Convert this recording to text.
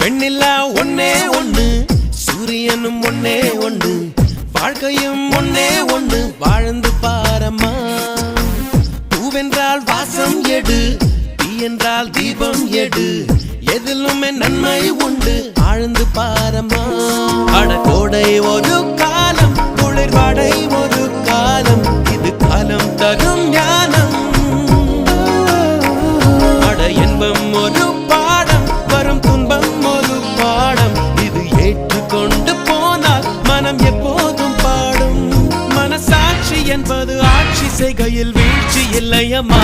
பெண்ணில்லா ஒன்னே ஒண்ணு, சூரியனும் ஒன்னே ஒண்ணு, வாழ்க்கையும் ஒன்னே ஒண்ணு, வாழ்ந்து பாரம்மா. பூவென்றால் வாசம் எடு, தீ என்றால் தீபம் எடு, எதிலுமே நன்மை உண்டு, ஆழ்ந்து பாரம்மா. அடக்கோடை ஒரு காலம், குளிர்வாடை ஒரு காலம், இது காலம் தரும் ஞானம். அட இன்பம் ஒரு பாடம், வரும் துன்பம் ஒரு பாடம், இது ஏற்றுக்கொண்டு போனால் மனம் எப்போதும் பாடும். மனசாட்சி என்பது ஆட்சி செய்கையில் வீழ்ச்சி இல்லையம்மா.